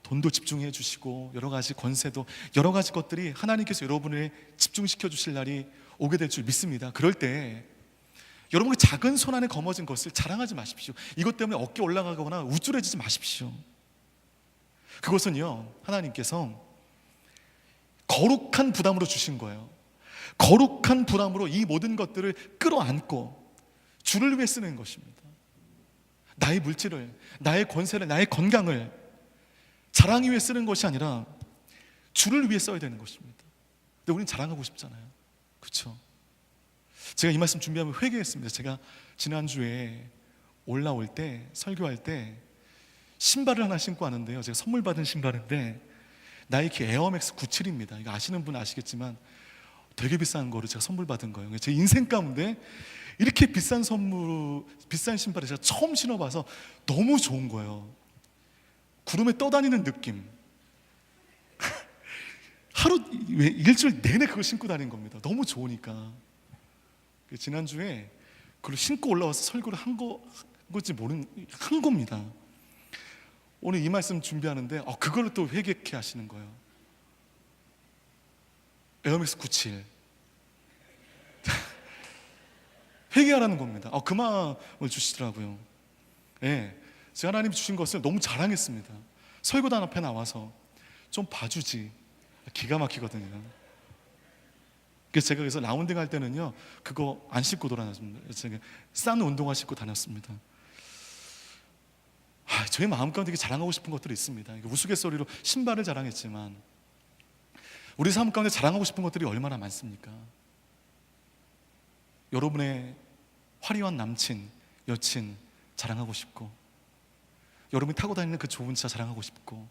돈도 집중해 주시고, 여러 가지 권세도, 여러 가지 것들이 하나님께서 여러분을 집중시켜 주실 날이 오게 될 줄 믿습니다. 그럴 때 여러분의 작은 손 안에 거머쥔 것을 자랑하지 마십시오. 이것 때문에 어깨 올라가거나 우쭐해지지 마십시오. 그것은요, 하나님께서 거룩한 부담으로 주신 거예요. 거룩한 부담으로 이 모든 것들을 끌어안고 주를 위해 쓰는 것입니다. 나의 물질을, 나의 권세를, 나의 건강을 자랑이 위해 쓰는 것이 아니라 주를 위해 써야 되는 것입니다. 근데 우리는 자랑하고 싶잖아요. 그렇죠? 제가 이 말씀 준비하면 회개했습니다. 제가 지난주에 올라올 때, 설교할 때 신발을 하나 신고 왔는데요, 제가 선물 받은 신발인데 나이키 에어맥스 97입니다. 이거 아시는 분은 아시겠지만 되게 비싼 거를 제가 선물 받은 거예요. 제 인생 가운데 이렇게 비싼 신발을 제가 처음 신어봐서 너무 좋은 거예요. 구름에 떠다니는 느낌. 일주일 내내 그걸 신고 다닌 겁니다. 너무 좋으니까. 지난주에 그걸 신고 올라와서 설교를 한 겁니다. 오늘 이 말씀 준비하는데 그걸 또 회개케 하시는 거예요. 에어맥스 97 회개하라는 겁니다. 그 마음을 주시더라고요. 예, 제가 하나님 주신 것을 너무 자랑했습니다. 설교단 앞에 나와서 좀 봐주지. 기가 막히거든요. 그래서 제가 그래서 라운딩 할 때는요, 그거 안 신고 돌아다녔습니다. 제가 싼 운동화 신고 다녔습니다. 저희 마음 가운데 자랑하고 싶은 것들이 있습니다. 우스갯소리로 신발을 자랑했지만 우리 삶 가운데 자랑하고 싶은 것들이 얼마나 많습니까? 여러분의 화려한 남친, 여친 자랑하고 싶고, 여러분이 타고 다니는 그 좋은 차 자랑하고 싶고,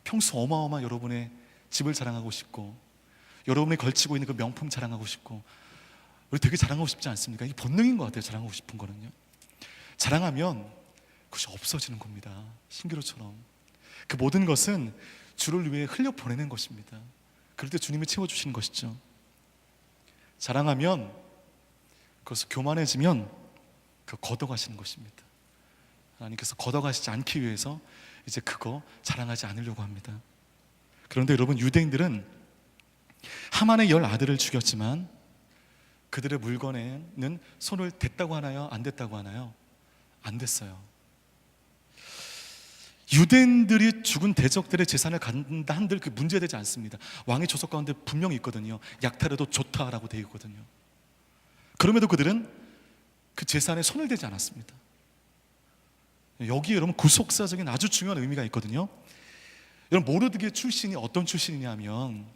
평수 어마어마한 여러분의 집을 자랑하고 싶고, 여러분이 걸치고 있는 그 명품 자랑하고 싶고, 우리 되게 자랑하고 싶지 않습니까? 이게 본능인 것 같아요. 자랑하고 싶은 거는요. 자랑하면 그것이 없어지는 겁니다. 신기루처럼. 그 모든 것은 주를 위해 흘려보내는 것입니다. 그럴 때 주님이 채워주시는 것이죠. 자랑하면, 그것을 교만해지면 걷어가시는 것입니다. 하나님께서 걷어가시지 않기 위해서 이제 그거 자랑하지 않으려고 합니다. 그런데 여러분, 유대인들은 하만의 10 아들을 죽였지만 그들의 물건에는 손을 댔다고 하나요? 안 댔다고 하나요? 안 댔어요. 유대인들이 죽은 대적들의 재산을 갖는다 한들 그 문제되지 않습니다. 왕의 조석 가운데 분명히 있거든요. 약탈해도 좋다라고 되어 있거든요. 그럼에도 그들은 그 재산에 손을 대지 않았습니다. 여기에 여러분 구속사적인 아주 중요한 의미가 있거든요. 여러분, 모르드게 출신이 어떤 출신이냐 하면,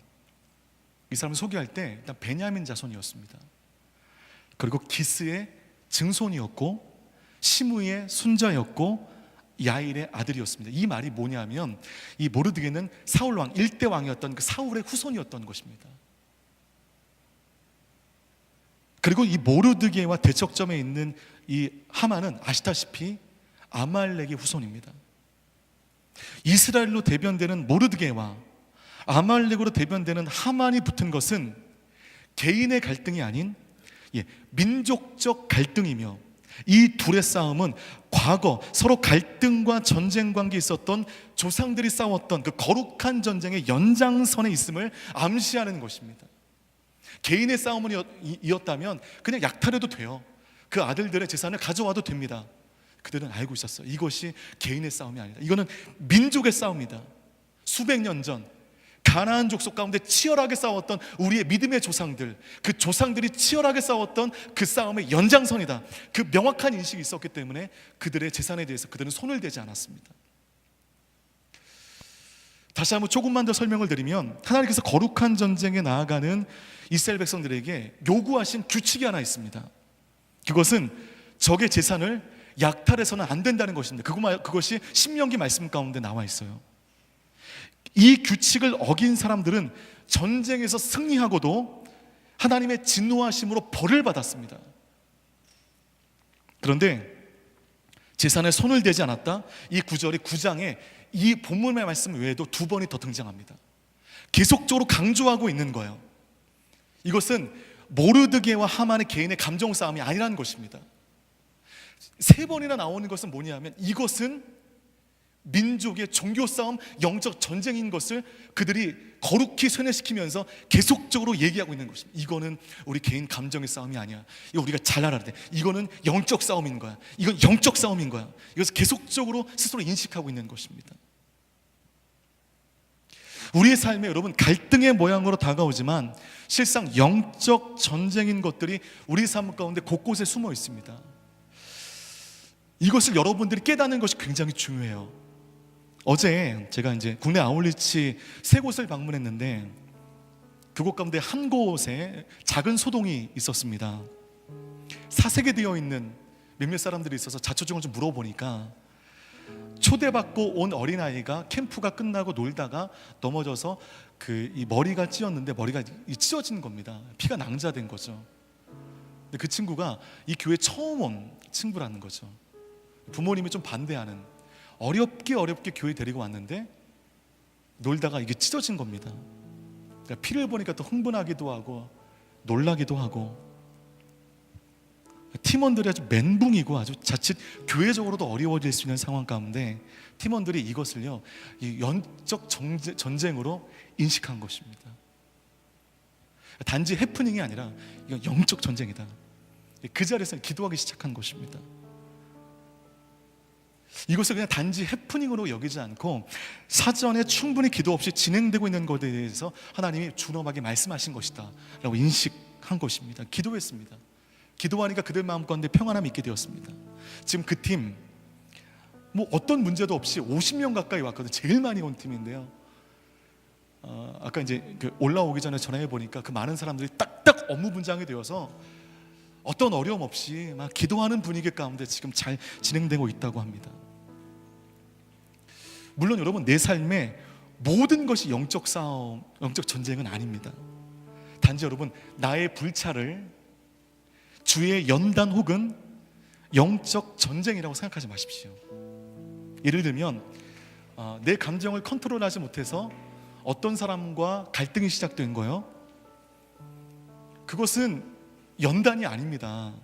이 사람을 소개할 때 일단 베냐민 자손이었습니다. 그리고 기스의 증손이었고, 시므의 손자였고, 야일의 아들이었습니다. 이 말이 뭐냐면, 이 모르드게는 사울 왕, 1대 왕이었던 그 사울의 후손이었던 것입니다. 그리고 이 모르드게와 대척점에 있는 이 하만은 아시다시피 아말렉의 후손입니다. 이스라엘로 대변되는 모르드게와 아말렉으로 대변되는 하만이 붙은 것은 개인의 갈등이 아닌 민족적 갈등이며, 이 둘의 싸움은 과거 서로 갈등과 전쟁 관계에 있었던 조상들이 싸웠던 그 거룩한 전쟁의 연장선에 있음을 암시하는 것입니다. 개인의 싸움은 이었다면 그냥 약탈해도 돼요. 그 아들들의 재산을 가져와도 됩니다. 그들은 알고 있었어요. 이것이 개인의 싸움이 아니다. 이거는 민족의 싸움이다. 수백 년 전 가나안 족속 가운데 치열하게 싸웠던 우리의 믿음의 조상들, 그 조상들이 치열하게 싸웠던 그 싸움의 연장선이다. 그 명확한 인식이 있었기 때문에 그들의 재산에 대해서 그들은 손을 대지 않았습니다. 다시 한번 조금만 더 설명을 드리면, 하나님께서 거룩한 전쟁에 나아가는 이스라엘 백성들에게 요구하신 규칙이 하나 있습니다. 그것은 적의 재산을 약탈해서는 안 된다는 것입니다. 그것이 신명기 말씀 가운데 나와 있어요. 이 규칙을 어긴 사람들은 전쟁에서 승리하고도 하나님의 진노하심으로 벌을 받았습니다. 그런데 재산에 손을 대지 않았다, 이 구절이 9장에 이 본문의 말씀 외에도 2번이 더 등장합니다. 계속적으로 강조하고 있는 거예요. 이것은 모르드게와 하만의 개인의 감정 싸움이 아니라는 것입니다. 3번이나 나오는 것은 뭐냐면, 이것은 민족의 종교 싸움, 영적 전쟁인 것을 그들이 거룩히 세뇌시키면서 계속적으로 얘기하고 있는 것입니다. 이거는 우리 개인 감정의 싸움이 아니야. 이거 우리가 잘 알아야 돼. 이거는 영적 싸움인 거야. 이건 영적 싸움인 거야. 이것을 계속적으로 스스로 인식하고 있는 것입니다. 우리의 삶에 여러분, 갈등의 모양으로 다가오지만 실상 영적 전쟁인 것들이 우리 삶 가운데 곳곳에 숨어 있습니다. 이것을 여러분들이 깨닫는 것이 굉장히 중요해요. 어제 제가 이제 국내 아울리치 3곳을 방문했는데, 그곳 가운데 한 곳에 작은 소동이 있었습니다. 사색이 되어 있는 몇몇 사람들이 있어서 자초지종을 좀 물어보니까, 초대받고 온 어린아이가 캠프가 끝나고 놀다가 넘어져서 이 머리가 찧었는데 머리가 찢어진 겁니다. 피가 낭자된 거죠. 근데 그 친구가 이 교회 처음 온 친구라는 거죠. 부모님이 좀 반대하는, 어렵게 교회 데리고 왔는데 놀다가 이게 찢어진 겁니다. 그러니까 피를 보니까 또 흥분하기도 하고 놀라기도 하고, 팀원들이 아주 멘붕이고 아주 자칫 교회적으로도 어려워질 수 있는 상황 가운데 팀원들이 이것을요, 이 영적 전쟁으로 인식한 것입니다. 단지 해프닝이 아니라 이건 영적 전쟁이다. 그 자리에서 기도하기 시작한 것입니다. 이것을 그냥 단지 해프닝으로 여기지 않고 사전에 충분히 기도 없이 진행되고 있는 것에 대해서 하나님이 준엄하게 말씀하신 것이다 라고 인식한 것입니다. 기도했습니다. 기도하니까 그들 마음 가운데 평안함이 있게 되었습니다. 지금 그 팀 어떤 문제도 없이 50명 가까이 왔거든요. 제일 많이 온 팀인데요. 아까 이제 올라오기 전에 전화해 보니까 그 많은 사람들이 딱딱 업무 분장이 되어서 어떤 어려움 없이 막 기도하는 분위기 가운데 지금 잘 진행되고 있다고 합니다. 물론 여러분, 내 삶에 모든 것이 영적 싸움, 영적 전쟁은 아닙니다. 단지 여러분, 나의 불찰을 주의 연단 혹은 영적 전쟁이라고 생각하지 마십시오. 예를 들면 내 감정을 컨트롤하지 못해서 어떤 사람과 갈등이 시작된 거예요. 그것은 연단이 아닙니다.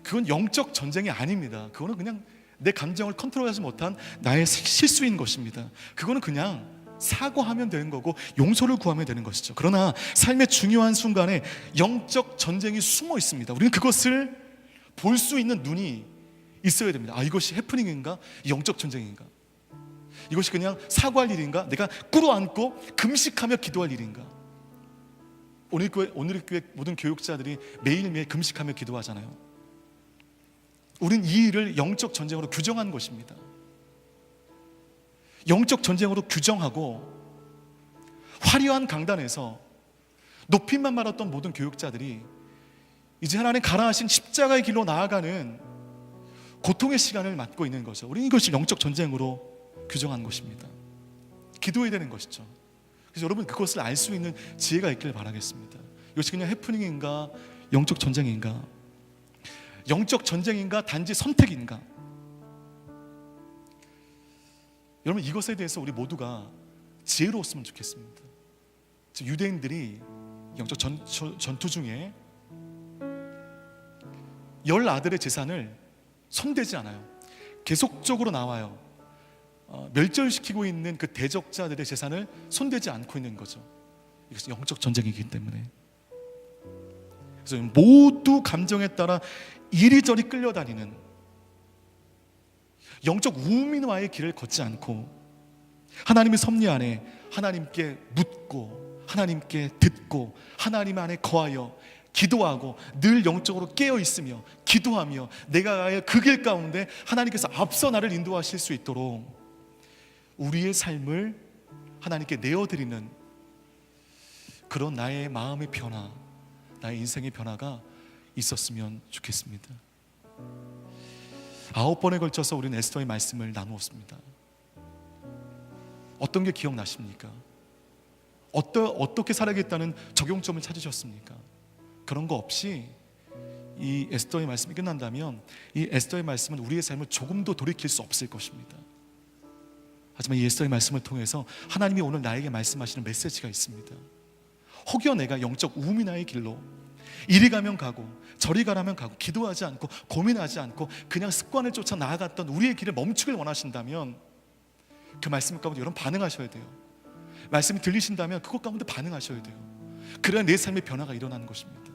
그건 영적 전쟁이 아닙니다. 그거는 그냥 내 감정을 컨트롤하지 못한 나의 실수인 것입니다. 그거는 그냥 사과하면 되는 거고 용서를 구하면 되는 것이죠. 그러나 삶의 중요한 순간에 영적 전쟁이 숨어 있습니다. 우리는 그것을 볼 수 있는 눈이 있어야 됩니다. 이것이 해프닝인가? 영적 전쟁인가? 이것이 그냥 사과할 일인가? 내가 꿇어앉고 금식하며 기도할 일인가? 오늘 교회 모든 교육자들이 매일매일 금식하며 기도하잖아요. 우린 이 일을 영적 전쟁으로 규정한 것입니다. 영적 전쟁으로 규정하고 화려한 강단에서 높임만 말았던 모든 교육자들이 이제 하나님 가라하신 십자가의 길로 나아가는 고통의 시간을 맞고 있는 거죠. 우리는 이것을 영적 전쟁으로 규정한 것입니다. 기도해야 되는 것이죠. 그래서 여러분, 그것을 알 수 있는 지혜가 있길 바라겠습니다. 이것이 그냥 해프닝인가, 영적 전쟁인가? 영적 전쟁인가? 단지 선택인가? 여러분, 이것에 대해서 우리 모두가 지혜로웠으면 좋겠습니다. 지금 유대인들이 영적 전투 중에 10 아들의 재산을 손대지 않아요. 계속적으로 나와요. 멸절시키고 있는 그 대적자들의 재산을 손대지 않고 있는 거죠. 이것은 영적 전쟁이기 때문에. 그래서 모두 감정에 따라 이리저리 끌려다니는 영적 우민화의 길을 걷지 않고 하나님의 섭리 안에 하나님께 묻고 하나님께 듣고 하나님 안에 거하여 기도하고 늘 영적으로 깨어 있으며 기도하며 내가 그 길 가운데 하나님께서 앞서 나를 인도하실 수 있도록 우리의 삶을 하나님께 내어드리는 그런 나의 마음의 변화, 나의 인생의 변화가 있었으면 좋겠습니다. 9번에 걸쳐서 우리는 에스더의 말씀을 나누었습니다. 어떤 게 기억나십니까? 어떻게 살아야겠다는 적용점을 찾으셨습니까? 그런 거 없이 이 에스더의 말씀이 끝난다면 이 에스더의 말씀은 우리의 삶을 조금 더 돌이킬 수 없을 것입니다. 하지만 이 에스더의 말씀을 통해서 하나님이 오늘 나에게 말씀하시는 메시지가 있습니다. 혹여 내가 영적 우민화의 길로 이리 가면 가고 저리 가라면 가고 기도하지 않고 고민하지 않고 그냥 습관을 쫓아 나아갔던 우리의 길을 멈추길 원하신다면 그 말씀 가운데 여러분 반응하셔야 돼요. 말씀이 들리신다면 그것 가운데 반응하셔야 돼요. 그래야 내 삶의 변화가 일어나는 것입니다.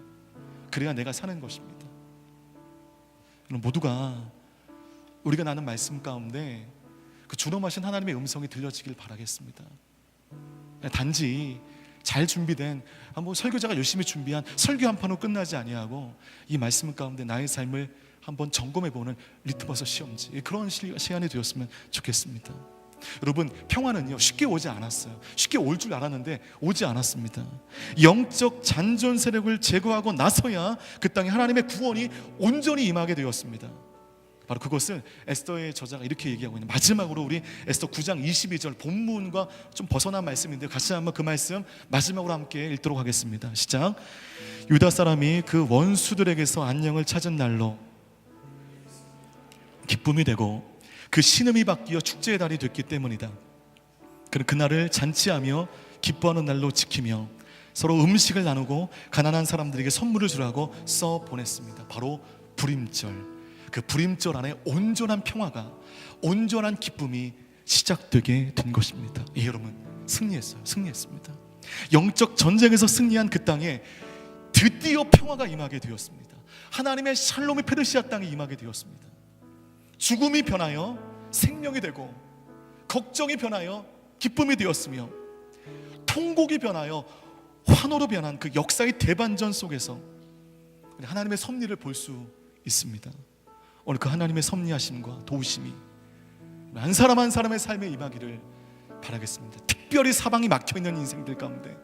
그래야 내가 사는 것입니다. 여러분 모두가 우리가 나눈 말씀 가운데 그 준엄하신 하나님의 음성이 들려지길 바라겠습니다. 단지 잘 준비된 설교자가 열심히 준비한 설교 한 판으로 끝나지 아니하고 이 말씀 가운데 나의 삶을 한번 점검해보는 리트머스 시험지, 그런 시간이 되었으면 좋겠습니다. 여러분, 평화는요 쉽게 오지 않았어요. 쉽게 올 줄 알았는데 오지 않았습니다. 영적 잔존 세력을 제거하고 나서야 그 땅에 하나님의 구원이 온전히 임하게 되었습니다. 바로 그것을 에스더의 저자가 이렇게 얘기하고 있는, 마지막으로 우리 에스더 9장 22절 본문과 좀 벗어난 말씀인데 같이 한번 그 말씀 마지막으로 함께 읽도록 하겠습니다. 시작. 유다 사람이 그 원수들에게서 안녕을 찾은 날로 기쁨이 되고 그 신음이 바뀌어 축제의 달이 됐기 때문이다. 그는 그날을 잔치하며 기뻐하는 날로 지키며 서로 음식을 나누고 가난한 사람들에게 선물을 주라고 써 보냈습니다. 바로 불임절. 그 불임절 안에 온전한 평화가, 온전한 기쁨이 시작되게 된 것입니다. 예, 여러분, 승리했습니다. 영적 전쟁에서 승리한 그 땅에 드디어 평화가 임하게 되었습니다. 하나님의 샬롬의 페르시아 땅에 임하게 되었습니다. 죽음이 변하여 생명이 되고 걱정이 변하여 기쁨이 되었으며 통곡이 변하여 환호로 변한 그 역사의 대반전 속에서 하나님의 섭리를 볼 수 있습니다. 오늘 그 하나님의 섭리하심과 도우심이 한 사람 한 사람의 삶에 임하기를 바라겠습니다. 특별히 사방이 막혀있는 인생들 가운데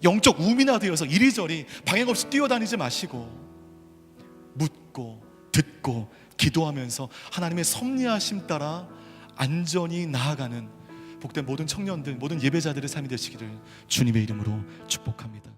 영적 우민화되어서 이리저리 방향 없이 뛰어다니지 마시고 묻고 듣고 기도하면서 하나님의 섭리하심 따라 안전히 나아가는 복된 모든 청년들, 모든 예배자들의 삶이 되시기를 주님의 이름으로 축복합니다.